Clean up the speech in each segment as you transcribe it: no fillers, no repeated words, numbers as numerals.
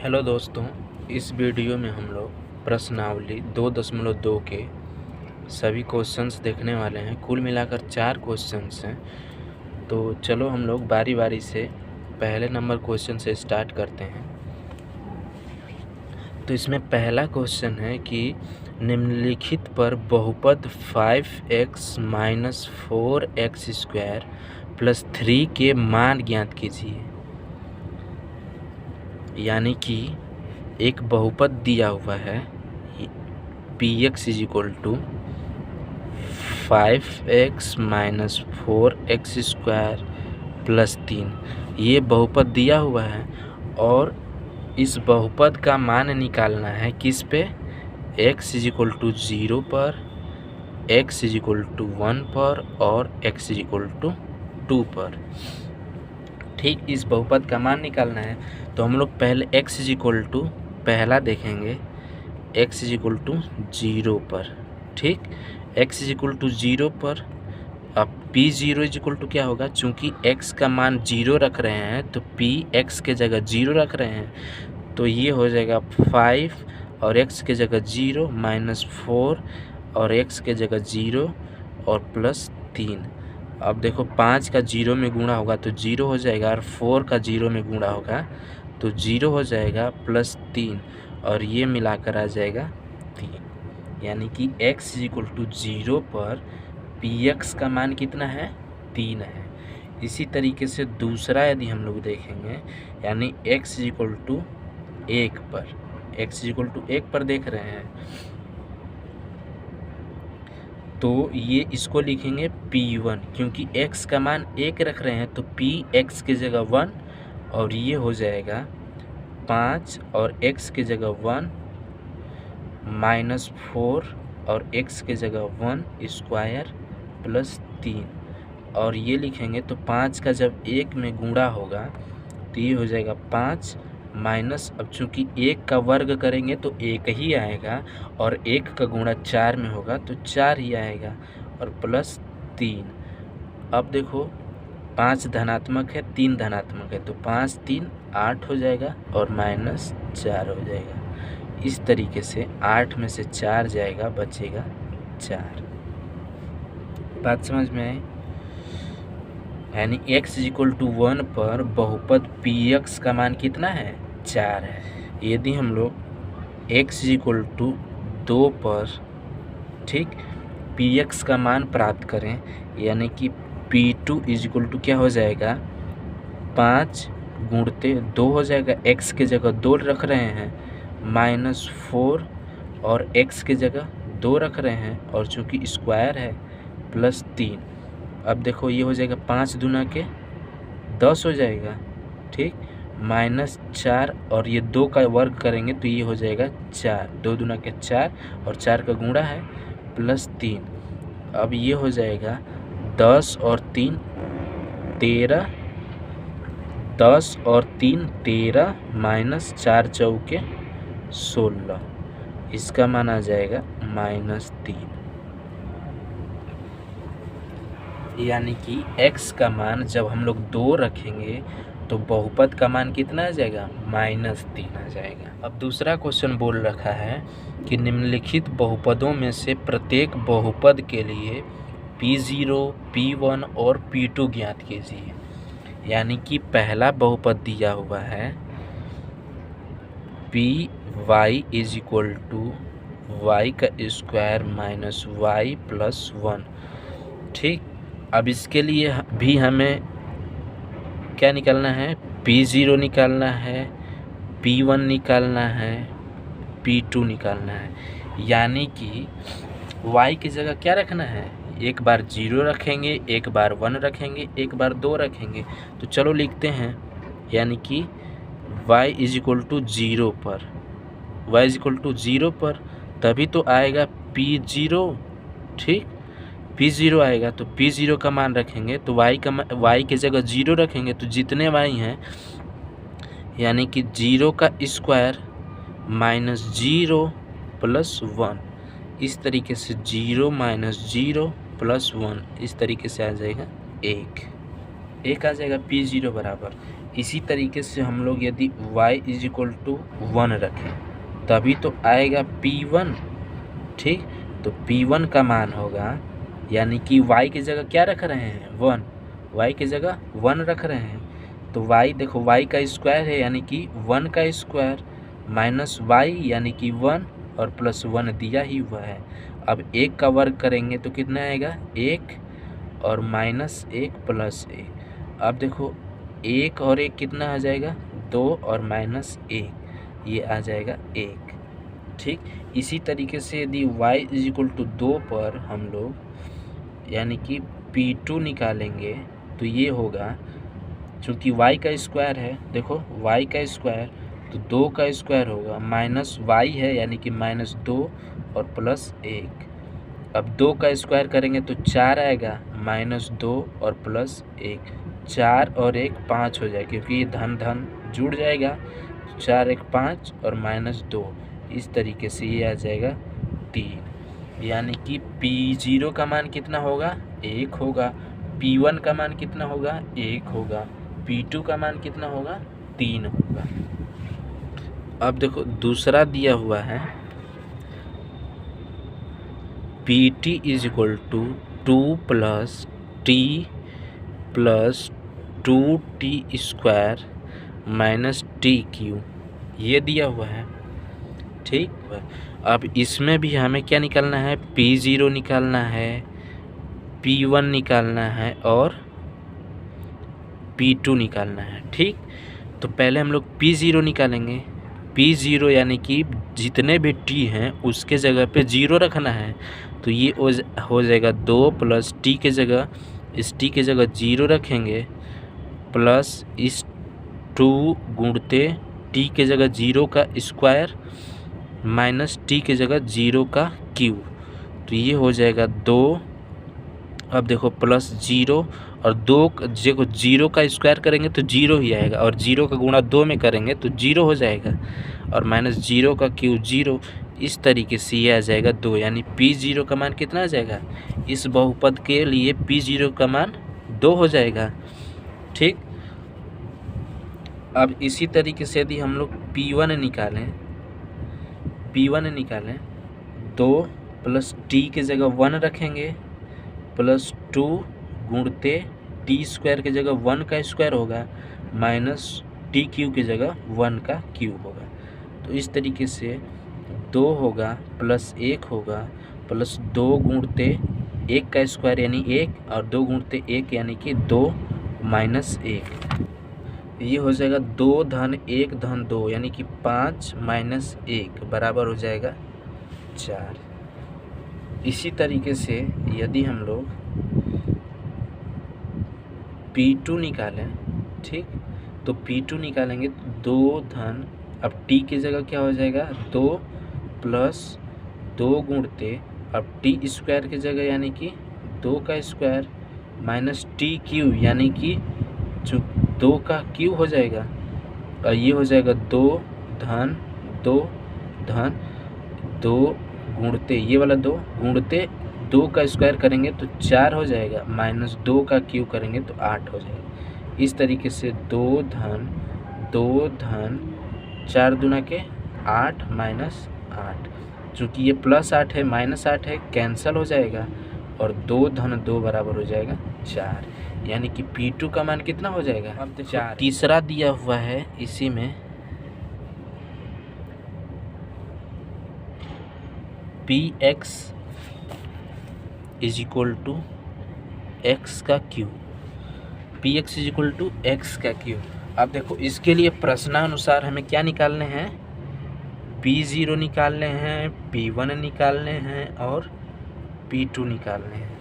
Hello दोस्तों, इस video में हम लोग प्रश्नावली 2.2 के सभी क्वेश्चंस देखने वाले हैं। कुल मिलाकर 4 क्वेश्चंस हैं। तो चलो हम लोग बारी बारी से पहले नंबर क्वेश्चन से स्टार्ट करते हैं। तो इसमें पहला क्वेश्चन है कि निम्नलिखित पर बहुपद 5x - 4x² + 3 के मान ज्ञात कीजिए। यानी कि एक बहुपद दिया हुआ है px = 5x - 4x² + 3। ये बहुपद दिया हुआ है और इस बहुपद का मान निकालना है किस पे? x = 0 पर, x = 1 पर और x = 2 पर। ठीक, इस बहुपद का मान निकालना है तो हम लोग पहले x = पहला देखेंगे x = 0 पर। ठीक, x = 0 पर। अब p0 = क्या होगा? चूँकि x का मान 0 रख रहे हैं तो p x के जगह 0 रख रहे हैं तो ये हो जाएगा 5 और x के जगह 0 - 4 और x के जगह 0 और +3। अब देखो 5 का 0 में गुणा होगा तो 0 हो जाएगा और 4 का 0 में गुणा होगा तो 0 हो जाएगा +3 और ये मिलाकर आ जाएगा 3। यानी कि x = 0 पर px का मान कितना है? 3 है। इसी तरीके से दूसरा यदि हम लोग देखेंगे यानी x = 1 पर, x = 1 पर देख रहे हैं तो ये इसको लिखेंगे p1, क्योंकि x का मान 1 रख रहे हैं तो p x के जगह 1 और ये हो जाएगा 5 और x के जगह 1 - 4 और x के जगह 1 स्क्वायर +3 और ये लिखेंगे तो 5 का जब 1 में गुणा होगा तो ये हो जाएगा 5 माइनस, अब चूँकि 1 का वर्ग करेंगे तो 1 ही आएगा और 1 का गुणा 4 में होगा तो 4 ही आएगा और +3। अब देखो 5 धनात्मक है, 3 धनात्मक है तो 5 3 8 हो जाएगा और -4 हो जाएगा। इस तरीके से 8 में से 4 जाएगा, बचेगा 4। बात समझ में आई? यानी x = 1 पर बहुपद px का मान कितना है? 4 है। यदि हम लोग x = 2 पर, ठीक, px का मान प्राप्त करें यानी कि p2 = क्या हो जाएगा? 5 गुणते 2 हो जाएगा, x के जगह 2 रख रहे हैं -4 और x के जगह 2 रख रहे हैं और चूँकि स्क्वायर है +3। अब देखो ये हो जाएगा 5 दूना के 10 हो जाएगा, ठीक, -4 और ये 2 का वर्ग करेंगे तो ये हो जाएगा 4, 2 दूना के 4 और 4 का गुणा है +3। अब ये हो जाएगा 10 और 3 13, 10 और 3 13 -4 चौके 16, इसका मान आ जाएगा -3। यानी कि x का मान जब हम लोग 2 रखेंगे तो बहुपद का मान कितना आ जाएगा? -3 आ जाएगा। अब दूसरा क्वेश्चन बोल रखा है कि निम्नलिखित बहुपदों में से प्रत्येक बहुपद के लिए p0, p1 और p2 ज्ञात कीजिए। यानी कि पहला बहुपद दिया हुआ है py = y² - y + 1। ठीक, अब इसके लिए भी हमें क्या निकालना है? p0 निकालना है, p1 निकालना है, p2 निकालना है। यानी कि y की जगह क्या रखना है? एक बार 0 रखेंगे, एक बार 1 रखेंगे, एक बार 2 रखेंगे। तो चलो लिखते हैं, यानी कि y = 0 पर, y = 0 पर तभी तो आएगा p0। ठीक, p0 आएगा तो p0 का मान रखेंगे तो y के जगह 0 रखेंगे तो जितने y हैं यानी कि 0 का स्क्वायर -0 + 1, इस तरीके से 0 - 0 + 1, इस तरीके से आ जाएगा 1 आ जाएगा p0 बराबर इसी तरीके से हम लोग यदि y इज इक्वल टू 1 रखें तभी तो आएगा P1, ठीक। तो P1 का मान होगा, यानी कि y की जगह क्या रख रहे हैं 1, y की जगह 1 रख रहे हैं, तो y देखो y का स्क्वायर है यानी कि 1 का स्क्वायर माइनस y यानी कि 1 और प्लस 1 दिया ही हुआ है। अब 1 का वर्ग करेंगे तो कितना आएगा 1 और माइनस 1 प्लस 1। अब देखो 1 और 1 कितना आ जाएगा 2 और माइनस 1 ये आ जाएगा 1, ठीक। इसी तरीके से यदि y इज इक्वल टू 2 पर हम लोग यानी कि P2 निकालेंगे तो ये होगा, चूँकि y का स्क्वायर है, देखो y का स्क्वायर तो 2 का स्क्वायर होगा माइनस y है यानी कि माइनस 2 और प्लस 1। अब 2 का स्क्वायर करेंगे तो 4 आएगा माइनस 2 और प्लस 1, 4 और 1 5 हो जाएगा क्योंकि ये धन धन जुड़ जाएगा, 4 1 5 और माइनस 2, इस तरीके से ये आ जाएगा 3। यानी कि P0 का मान कितना होगा 1 होगा, P1 का मान कितना होगा 1 होगा, P2 का मान कितना होगा 3 होगा। अब देखो दूसरा दिया हुआ है PT is equal to 2 plus t plus 2t square minus t q, ये दिया हुआ है, ठीक। अब इसमें भी हमें क्या निकालना है P0 निकालना है, P1 निकालना है और P2 निकालना है, ठीक। तो पहले हम लोग P0 निकालेंगे। P0 यानी कि जितने भी t हैं उसके जगह पे 0 रखना है, तो ये हो जाएगा 2 प्लस t के जगह, इस t के जगह 0 रखेंगे प्लस इस 2 गुणते t के जगह 0 का स्क्वायर माइनस t के जगह 0 का क्यूब, तो ये हो जाएगा 2। अब देखो प्लस 0 और 2 देखो 0 का स्क्वायर करेंगे तो 0 ही आएगा और 0 का गुणा 2 में करेंगे तो 0 हो जाएगा और माइनस 0 का क्यूब 0, इस तरीके से ये आ जाएगा 2। यानी P0 का मान कितना आ जाएगा, इस बहुपद के लिए P0 का मान 2 हो जाएगा, ठीक। अब इसी तरीके से यदि हम लोग P1 निकालें 2 प्लस t के जगह 1 रखेंगे प्लस 2 गुणते टी स्क्वायर की जगह 1 का स्क्वायर होगा माइनस टी क्यू की जगह 1 का क्यूब होगा, तो इस तरीके से 2 होगा प्लस 1 होगा प्लस 2 गुणते 1 का स्क्वायर यानी 1 और 2 गुणते 1 यानी कि 2 माइनस 1, ये हो जाएगा 2 धन 1 धन 2 यानी कि 5 माइनस 1 बराबर हो जाएगा 4। इसी तरीके से यदि हम लोग P2 निकालें, ठीक, तो P2 निकालेंगे तो 2 धन, अब t की जगह क्या हो जाएगा 2 प्लस 2 गुणते अब t स्क्वायर की जगह यानी कि 2 का स्क्वायर माइनस टी क्यू यानी कि जो 2 का क्यू हो जाएगा और ये हो जाएगा 2 धन 2 धन 2 गुणते ये वाला 2 गुणते 2 का स्क्वायर करेंगे तो 4 हो जाएगा माइनस 2 का क्यू करेंगे तो 8 हो जाएगा। इस तरीके से 2 धन 4 दूना के 8 माइनस 8, चूँकि ये प्लस 8 है माइनस 8 है कैंसिल हो जाएगा और 2 धन 2 बराबर हो जाएगा 4, यानी कि P2 का मान कितना हो जाएगा। अब 4 तीसरा दिया हुआ है, इसी में Px is equal to x का cube, Px is equal to x का क्यूब। अब देखो इसके लिए प्रश्नानुसार हमें क्या निकालने हैं, P0 निकालने हैं, P1 निकालने हैं और P2 निकालने हैं।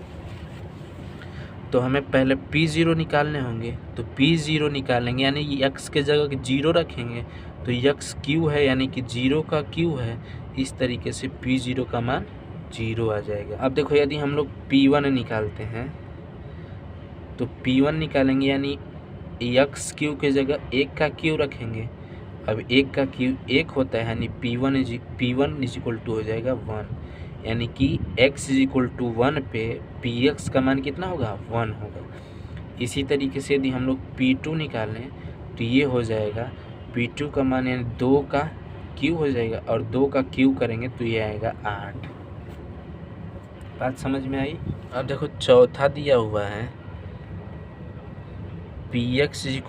तो हमें पहले P0 निकालने होंगे, तो P0 निकालेंगे यानी x के जगह 0 रखेंगे तो x क्यू है यानी कि 0 का क्यू है, इस तरीके से P0 का मान 0 आ जाएगा। अब देखो यदि हम लोग P1 निकालते हैं तो P1 निकालेंगे यानी x क्यू के जगह 1 का क्यू रखेंगे, अब 1 का क्यू 1 होता है यानी P1 इज इक्वल टू हो जाएगा 1, यानी कि x इज इक्वल टू 1 पे Px का मान कितना होगा 1 होगा। इसी तरीके से यदि हम लोग P2 निकालें तो ये हो जाएगा P2 का मान यानी 2 का क्यू हो जाएगा, और 2 का क्यू करेंगे तो ये आएगा 8। बात समझ में आई। अब देखो चौथा दिया हुआ है Px =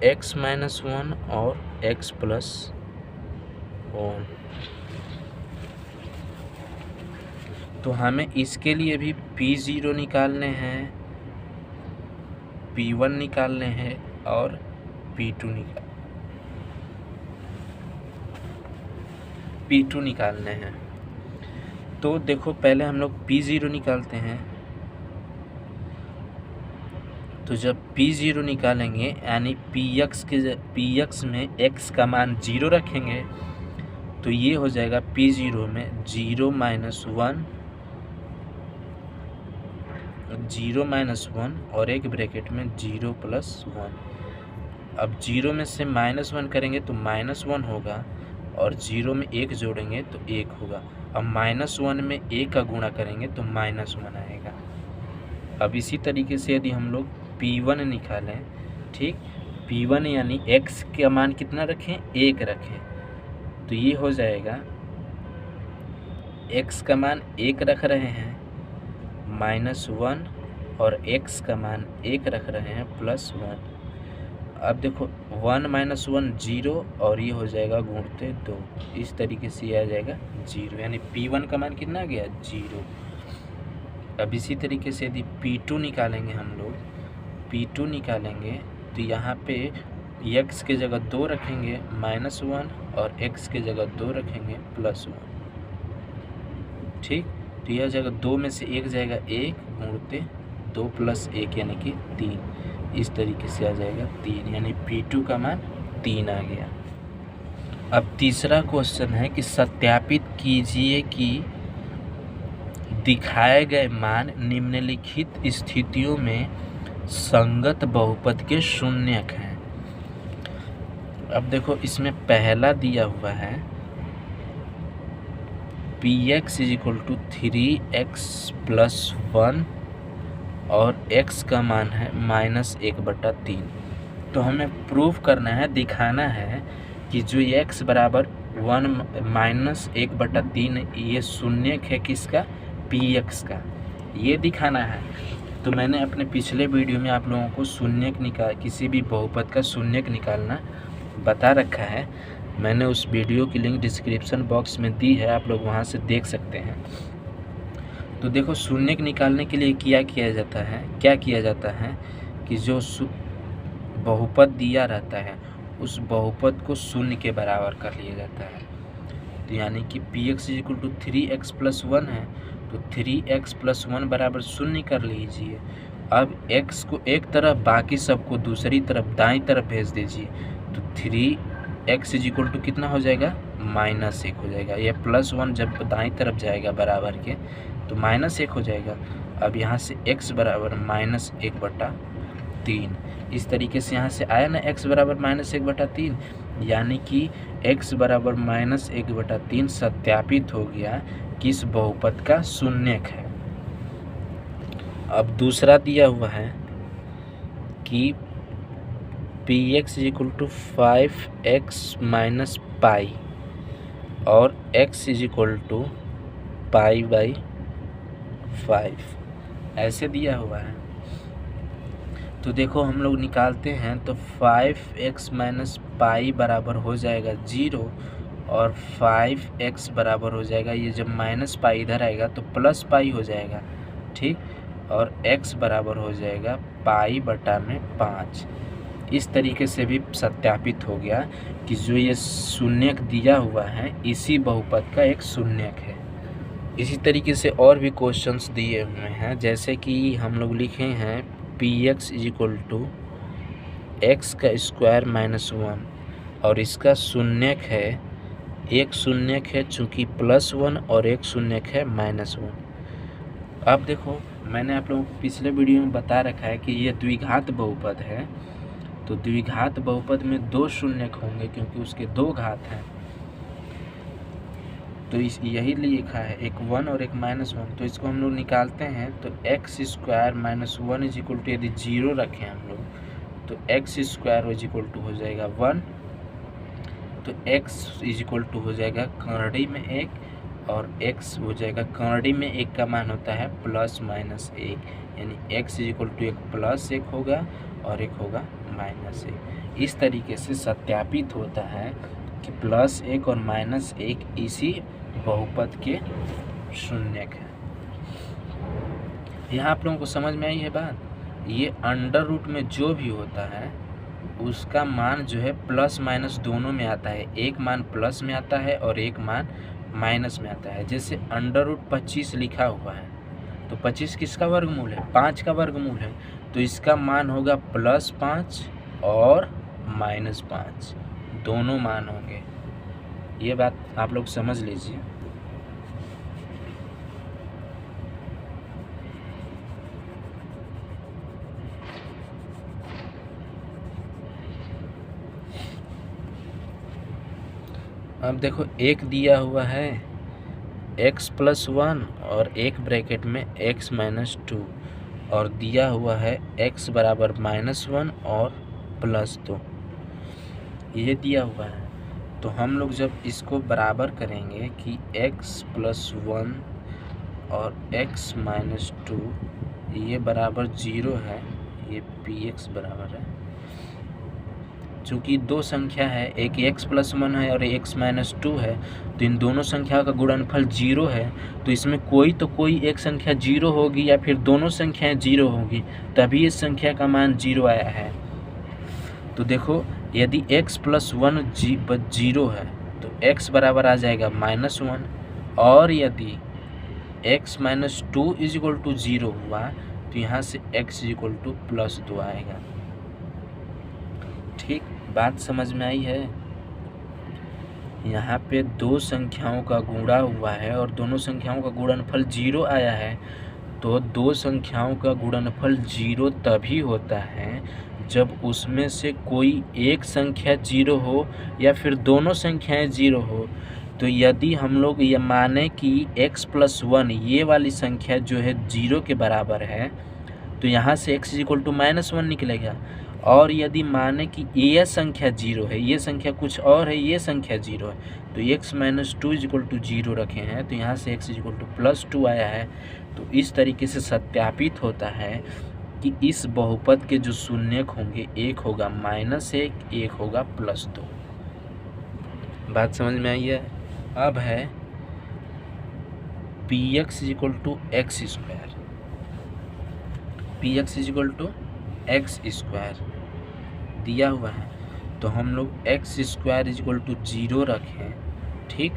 x - 1 और x + 1। तो हमें इसके लिए भी P0 निकालने हैं, P1 निकालने हैं और P2 निकालने हैं। तो देखो पहले हम लोग P0 निकालते हैं। तो जब P0 निकालेंगे यानी Px में x का मान 0 रखेंगे तो ये हो जाएगा P0 में 0 - 1 और एक ब्रैकेट में 0 + 1। अब 0 में से -1 करेंगे तो -1 होगा, और 0 में 1 जोड़ेंगे तो 1 होगा। अब -1 में 1 का गुणा करेंगे तो -1 आएगा। अब इसी तरीके से यदि हम लोग P1 निकालें, ठीक, P1 यानी x का मान कितना रखें, 1 रखें, तो ये हो जाएगा x का मान 1 रख रहे हैं -1 और x का मान 1 रख रहे हैं +1। अब देखो 1 - 1 0 और ये हो जाएगा गुणते 2। इस तरीके से आ जाएगा 0, यानी P1 का मान कितना आ गया, 0। अब इसी तरीके से यदि P2 निकालेंगे हम लोग, P2 निकालेंगे तो यहाँ पे x के जगह 2 रखेंगे -1 और x के जगह 2 रखेंगे +1, ठीक। तो यह जगह 2 में से 1 जाएगा 1 गुणते 2 + 1 यानी कि 3। इस तरीके से आ जाएगा 3, यानी P2 का मान 3 आ गया। अब तीसरा क्वेश्चन है कि सत्यापित कीजिए कि दिखाए गए मान निम्नलिखित स्थितियों में संगत बहुपद के शून्यक हैं। अब देखो इसमें पहला दिया हुआ है Px = 3x + 1 और x का मान है -1/3। तो हमें प्रूफ करना है, दिखाना है कि जो x = 1 - 1/3 ये शून्यक है किसका, Px का, ये दिखाना है। तो मैंने अपने पिछले वीडियो में आप लोगों को किसी भी बहुपद का शून्यक निकालना बता रखा है। मैंने उस वीडियो की लिंक डिस्क्रिप्शन बॉक्स में दी है, आप लोग वहां से देख सकते हैं। तो देखो शून्यक निकालने के लिए क्या किया जाता है कि जो बहुपद दिया रहता है उस बहुपद को शून्य के बराबर कर लिया जाता है। तो यानी कि Px = 3x + 1 है, तो 3x + 1 बराबर 0 कर लीजिए। अब x को एक तरफ, बाकी सबको दूसरी तरफ, दाईं तरफ भेज दीजिए। तो 3x = कितना हो जाएगा, -1 हो जाएगा। यह +1 जब दाईं तरफ जाएगा बराबर के तो -1 हो जाएगा। अब यहाँ से x बराबर -1/3। इस तरीके से यहाँ से आया ना x बराबर -1/3, यानी कि x बराबर -1/3 सत्यापित हो गया किस बहुपद का शून्यक है। अब दूसरा दिया हुआ है कि Px = 5x - π और x = π/5 ऐसे दिया हुआ है। तो देखो हम लोग निकालते हैं तो 5x - π बराबर हो जाएगा 0 और 5x बराबर हो जाएगा, ये जब -π इधर आएगा तो +π हो जाएगा, ठीक, और x बराबर हो जाएगा π/5। इस तरीके से भी सत्यापित हो गया कि जो ये शून्यक दिया हुआ है इसी बहुपद का एक शून्यक है। इसी तरीके से और भी क्वेश्चंस दिए हुए हैं, जैसे कि हम लोग लिखे हैं Px = x² - 1 और इसका शून्यक है, एक शून्यक है चूँकि +1 और एक शून्यक है -1। अब देखो मैंने आप लोगों को पिछले वीडियो में बता रखा है कि ये द्विघात बहुपद है। तो द्विघात बहुपद में 2 शून्यक होंगे क्योंकि उसके 2 घात हैं। तो यही लिखा है, एक 1 और एक -1। तो इसको हम लोग निकालते हैं तो x² - 1 = यदि 0 रखें हम लोग तो x square is equal to हो जाएगा 1, तो एक्स इज इक्वल टू हो जाएगा कॉर्डी में 1 और एक्स हो जाएगा कॉर्डी में 1 का मान होता है प्लस माइनस 1, यानी एक्स इज इक्वल टू एक प्लस 1 होगा और एक होगा माइनस 1। इस तरीके से सत्यापित होता है कि प्लस 1 और माइनस 1 इसी बहुपद के शून्यक है। यहाँ आप लोगों को समझ में आई है बात। ये अंडर रूट में जो भी होता है उसका मान जो है प्लस माइनस दोनों में आता है, एक मान प्लस में आता है और एक मान माइनस में आता है। जैसे अंडर रूट 25 लिखा हुआ है तो 25 किसका वर्गमूल है? 5 का वर्गमूल है, तो इसका मान होगा प्लस 5 और माइनस 5, दोनों मान होंगे। ये बात आप लोग समझ लीजिए। अब देखो एक दिया हुआ है x प्लस 1 और एक ब्रैकेट में x माइनस 2, और दिया हुआ है x बराबर माइनस 1 और प्लस 2, ये दिया हुआ है। तो हम लोग जब इसको बराबर करेंगे कि x प्लस 1 और x माइनस 2 ये बराबर 0 है, ये px बराबर है। चूँकि दो संख्या है, एक x प्लस 1 है और x माइनस 2 है, तो इन दोनों संख्या का गुणनफल 0 है, तो इसमें कोई तो कोई एक संख्या 0 होगी या फिर दोनों संख्याएं 0 होगी, तभी इस संख्या का मान 0 आया है। तो देखो यदि x प्लस 1 0 है तो x बराबर आ जाएगा माइनस 1, और यदि x minus 2 is equal to 0 हुआ तो यहाँ से x is equal to plus 2 आएगा। ठीक, बात समझ में आई है। यहाँ पे दो संख्याओं का गुणा हुआ है और दोनों संख्याओं का गुणनफल 0 आया है, तो दो संख्याओं का गुणनफल 0 तभी होता है जब उसमें से कोई एक संख्या 0 हो या फिर दोनों संख्याएं 0 हो। तो यदि हम लोग ये माने कि x प्लस 1 ये वाली संख्या जो है 0 के बराबर है, तो यहाँ से x is equal to minus 1 निकलेगा। और यदि माने कि ये संख्या 0 है, ये संख्या कुछ और है, ये संख्या 0 है, तो x minus 2 is equal to 0 रखे हैं, तो यहाँ से x is equal to plus 2 आया है। तो इस तरीके से सत्यापित होता है कि इस बहुपद के जो शून्यक होंगे, एक होगा माइनस 1, एक होगा प्लस 2। बात समझ में आई है। अब है px is equal to x square, px is equal to x square दिया हुआ है, तो हम लोग x square is equal to 0 रखें। ठीक,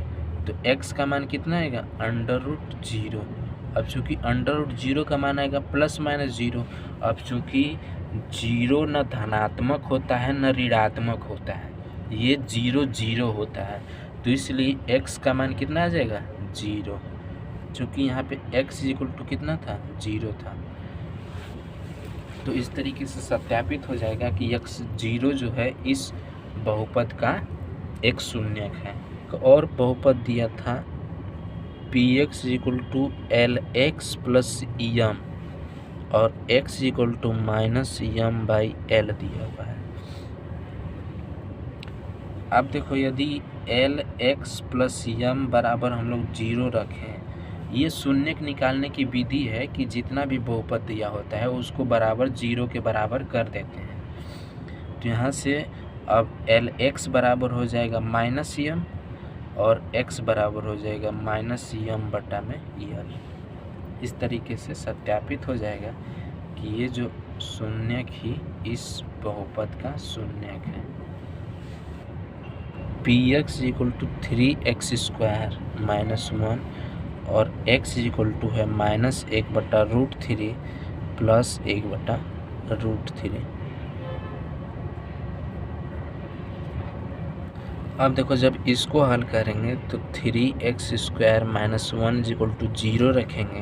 तो x का मान कितना आएगा? Under root 0। अब चूँकि अंडर रूट 0 का मान आएगा प्लस माइनस 0, अब चूँकि 0 न धनात्मक होता है न ऋणात्मक होता है, ये 0 0 होता है, तो इसलिए x का मान कितना आ जाएगा? 0। चूँकि यहाँ पे x इज इक्वल टू कितना था? 0 था। तो इस तरीके से सत्यापित हो जाएगा कि x 0 जो है इस बहुपद का एक शून्यक है। और बहुपद दिया था px equal to lx plus m और x equal to minus m by l दिया हुआ है। अब देखो यदि lx प्लस m बराबर हम लोग 0 रखें, ये शून्यक निकालने की विधि है कि जितना भी बहुपद दिया होता है उसको बराबर 0 के बराबर कर देते हैं। तो यहाँ से अब lx बराबर हो जाएगा माइनस m और x बराबर हो जाएगा माइनस m बटा में l। इस तरीके से सत्यापित हो जाएगा कि ये जो शून्यक ही इस बहुपद का शून्यक है। px equal to 3x square minus 1 और x इज इक्वल टू है माइनस 1 बटा रूट 3 प्लस 1 बटा रूट 3। अब देखो जब इसको हल करेंगे तो 3x square minus 1 is equal to 0 रखेंगे,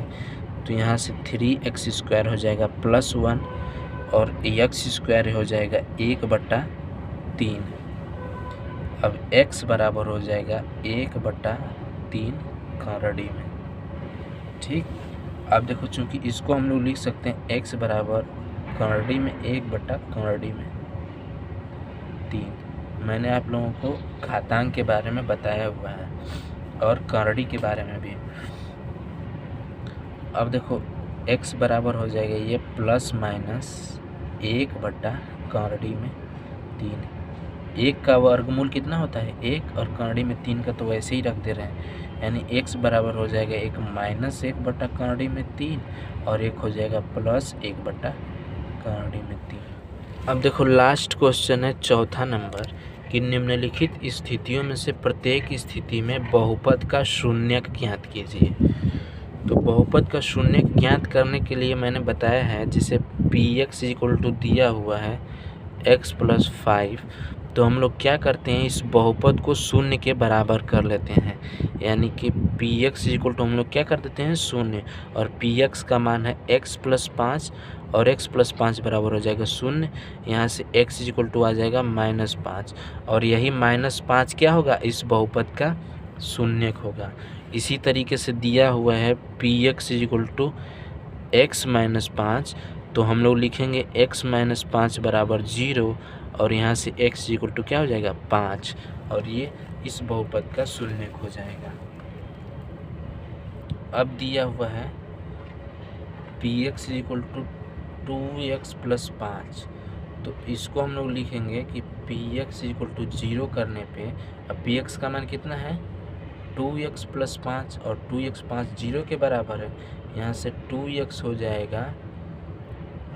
तो यहाँ से 3x स्क्वायर हो जाएगा प्लस 1 और x स्क्वायर हो जाएगा 1 बटा 3। अब x बराबर हो जाएगा 1 बटा 3 कॉर्डी में। ठीक, अब देखो चूँकि इसको हम लोग लिख सकते हैं x बराबर कॉर्डी में 1 बटा कॉर्डी में 3। मैंने आप लोगों को घातांक के बारे में बताया हुआ है और करड़ी के बारे में भी। अब देखो x बराबर हो जाएगा ये प्लस माइनस 1/करड़ी में 3। 1 का वर्गमूल कितना होता है 1, और करड़ी में 3 का तो वैसे ही रख दे रहे हैं, यानी x बराबर हो जाएगा 1 माइनस 1/करड़ी में 3 और 1 हो जाएगा प्लस 1/करड़ी में 3। अब देखो लास्ट क्वेश्चन है चौथा नंबर कि निम्नलिखित स्थितियों में से प्रत्येक स्थिति में बहुपद का शून्यक ज्ञात कीजिए। तो बहुपद का शून्यक ज्ञात करने के लिए मैंने बताया है, जैसे px = दिया हुआ है x + 5, तो हम लोग क्या करते हैं इस बहुपद को शून्य के बराबर कर लेते हैं, यानी कि px = हम लोग क्या कर देते हैं शून्य, और px का मान है x + 5 और x + 5 बराबर हो जाएगा शून्य। यहाँ से x = आ जाएगा -5, और यही -5 क्या होगा इस बहुपद का शून्यक होगा। इसी तरीके से दिया हुआ है px = x - 5, तो हम लोग लिखेंगे x - 5 बराबर 0, और यहाँ से x = क्या हो जाएगा 5, और ये इस बहुपद का शून्यक हो जाएगा। अब दिया हुआ है px = 2x + 5, तो इसको हम लोग लिखेंगे कि px = 0 करने पे, अब px का मान कितना है 2x + 5, और 2x 5 0 के बराबर है, यहाँ से 2x हो जाएगा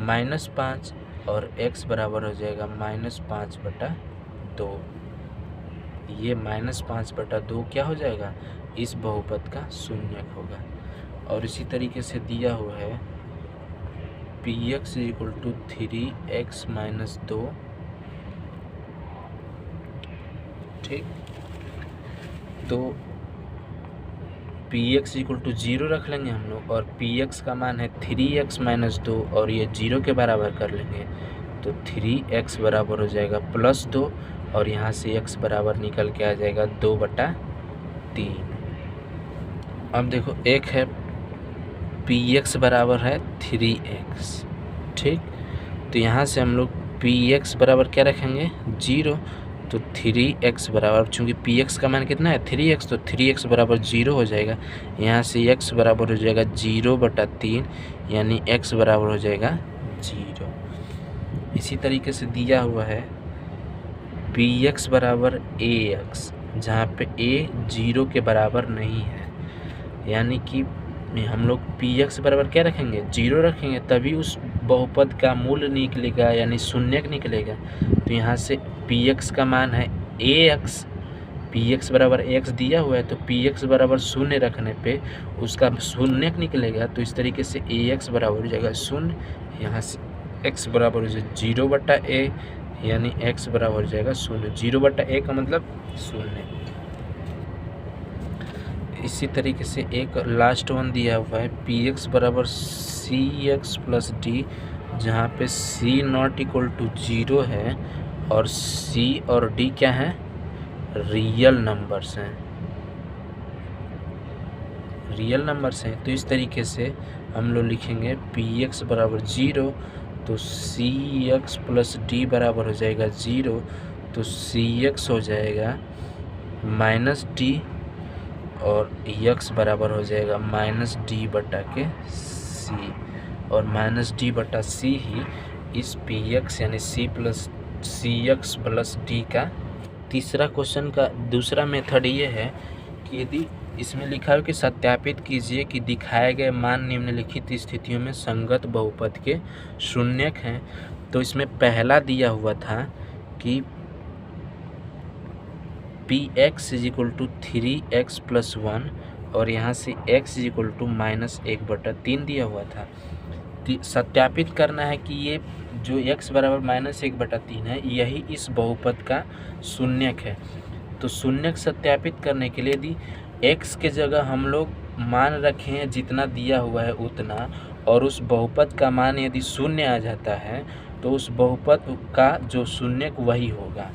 -5 और x बराबर हो जाएगा -5/2। ये -5/2 क्या हो जाएगा इस बहुपद का शून्यक होगा। और इसी तरीके से दिया हुआ है px = 3x - 2, ठीक, तो px = 0 रख लेंगे हम लोग, और px का मान है 3x - 2 और ये 0 के बराबर कर लेंगे, तो 3x बराबर हो जाएगा +2, और यहाँ से x बराबर निकल के आ जाएगा 2/3। अब देखो एक है px बराबर है 3x, ठीक, तो यहाँ से हम लोग px बराबर क्या रखेंगे 0, तो 3x बराबर, चूँकि px का मान कितना है 3x, तो 3x बराबर 0 हो जाएगा, यहाँ से x बराबर हो जाएगा 0/3, यानी x बराबर हो जाएगा 0। इसी तरीके से दिया हुआ है px बराबर ax, जहाँ पे a 0 के बराबर नहीं है, यानी कि हम लोग px बराबर क्या रखेंगे 0 रखेंगे, तभी उस बहुपद का मूल निकलेगा, यानी शून्यक निकलेगा। तो यहाँ से px का मान है ax, px बराबर x दिया हुआ है, तो px बराबर 0 रखने पे उसका शून्यक निकलेगा, तो इस तरीके से ax बराबर हो जाएगा 0, यहाँ से x बराबर हो जाएगा 0/a, यानी x बराबर हो जाएगा 0। 0/a का मतलब 0। इसी तरीके से एक लास्ट वन दिया हुआ है px बराबर cx + d, जहाँ पे c ≠ 0 है और c और d क्या है रियल नंबर्स हैं, रियल नंबर्स हैं। तो इस तरीके से हम लोग लिखेंगे px बराबर 0, तो cx + d बराबर हो जाएगा 0, तो cx हो जाएगा -d, और x बराबर हो जाएगा -d/c, और -d/c ही इस px यानी cx + d का तीसरा क्वेश्चन का दूसरा मेथड ये है कि यदि इसमें लिखा हो कि सत्यापित कीजिए कि दिखाए गए मान निम्नलिखित स्थितियों में संगत बहुपद के शून्यक हैं, तो इसमें पहला दिया हुआ था कि px = 3x + 1, और यहाँ से x = -1/3 दिया हुआ था। सत्यापित करना है कि ये जो x बराबर -1/3 है यही इस बहुपद का शून्यक है। तो शून्यक सत्यापित करने के लिए यदि x के जगह हम लोग मान रखें जितना दिया हुआ है उतना, और उस बहुपद का मान यदि 0 आ जाता है, तो उस बहुपद का जो शून्यक वही होगा।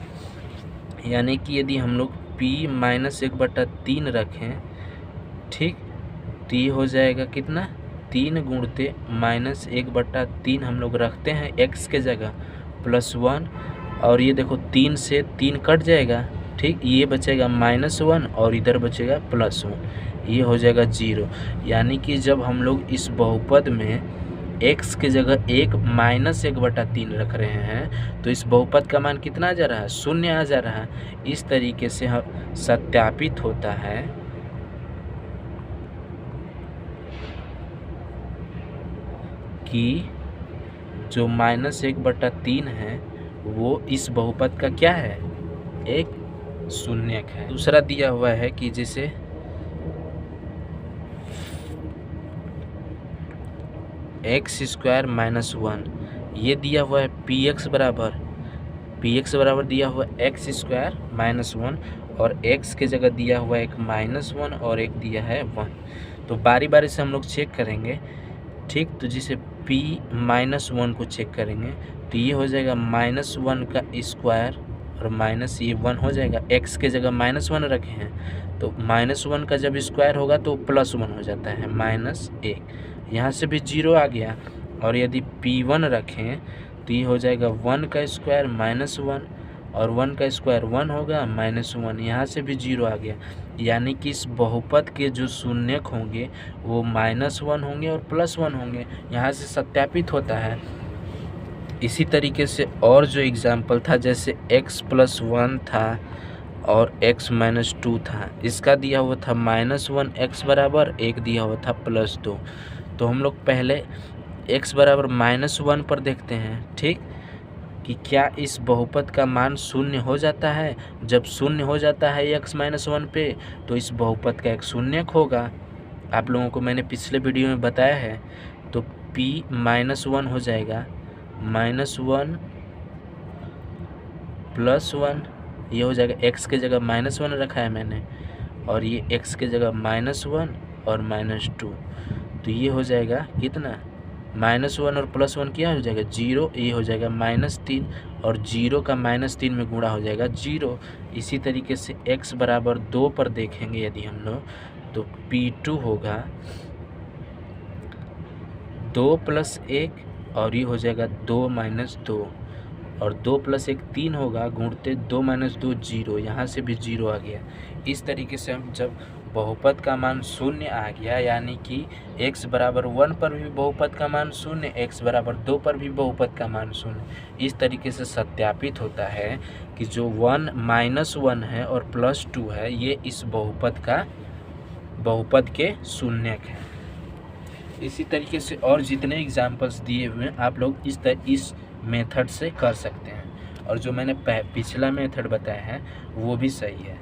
यानी कि यदि हम लोग p - 1/3 रखें, ठीक, तो ये हो जाएगा कितना 3 × -1/3 हम लोग रखते हैं x के जगह +1, और ये देखो 3 से 3 कट जाएगा, ठीक, ये बचेगा -1 और इधर बचेगा +1, ये हो जाएगा 0। यानी कि जब हम लोग इस बहुपद में x के जगह 1 -1/3 रख रहे हैं तो इस बहुपद का मान कितना आ जा रहा है, 0 आ जा रहा है। इस तरीके से हम सत्यापित होता है कि जो -1/3 है वो इस बहुपद का क्या है, एक शून्यक है। दूसरा दिया हुआ है कि जैसे x² -1, ये दिया हुआ है px बराबर दिया हुआ है x² -1 और x के जगह दिया हुआ है एक -1 और एक दिया है 1। तो बारी बारी से हम लोग चेक करेंगे, ठीक। तो जैसे p -1 को चेक करेंगे तो ये हो जाएगा -1 का स्क्वायर और माइनस ये 1 हो जाएगा, x के जगह -1 रखे हैं तो -1 का जब स्क्वायर होगा तो +1 हो जाता है, -1। यहाँ से भी 0 आ गया और यदि p1 रखें तो ये हो जाएगा 1 का स्क्वायर -1 और 1 का स्क्वायर 1 होगा -1, यहाँ से भी 0 आ गया। यानी कि इस बहुपद के जो शून्यक होंगे वो -1 होंगे और +1 होंगे, यहाँ से सत्यापित होता है। इसी तरीके से और जो एग्जाम्पल था जैसे x + 1 था और x - 2 था, इसका दिया हुआ था -1x बराबर, एक दिया हुआ था +2। तो हम लोग पहले x बराबर -1 पर देखते हैं, ठीक, कि क्या इस बहुपद का मान 0 हो जाता है। जब 0 हो जाता है x - 1 पे तो इस बहुपद का एक शून्यक होगा। आप लोगों को मैंने पिछले वीडियो में बताया है। तो p -1 हो जाएगा, -1 +1, ये हो जाएगा, x के जगह -1 रखा है मैंने और ये x के जगह -1 और -2, तो ये हो जाएगा कितना, -1 और +1 क्या हो जाएगा, 0, ये हो जाएगा -3 और 0 का -3 में गुणा हो जाएगा 0। इसी तरीके से x बराबर 2 पर देखेंगे यदि हम लोग तो p2 होगा 2 + 1 और ये हो जाएगा 2 - 2 और 2 + 1 3 होगा, गुणते 2 - 2 0, यहाँ से भी 0 आ गया। इस तरीके से हम जब बहुपद का मान 0 आ गया यानी कि x बराबर 1 पर भी बहुपद का मान 0, x बराबर 2 पर भी बहुपद का मान 0, इस तरीके से सत्यापित होता है कि जो 1 -1 है और +2 है ये इस बहुपद के शून्यक है। इसी तरीके से और जितने एग्जाम्पल्स दिए हुए हैं आप लोग इस मेथड से कर सकते हैं और जो मैंने पिछला मेथड बताया है वो भी सही है।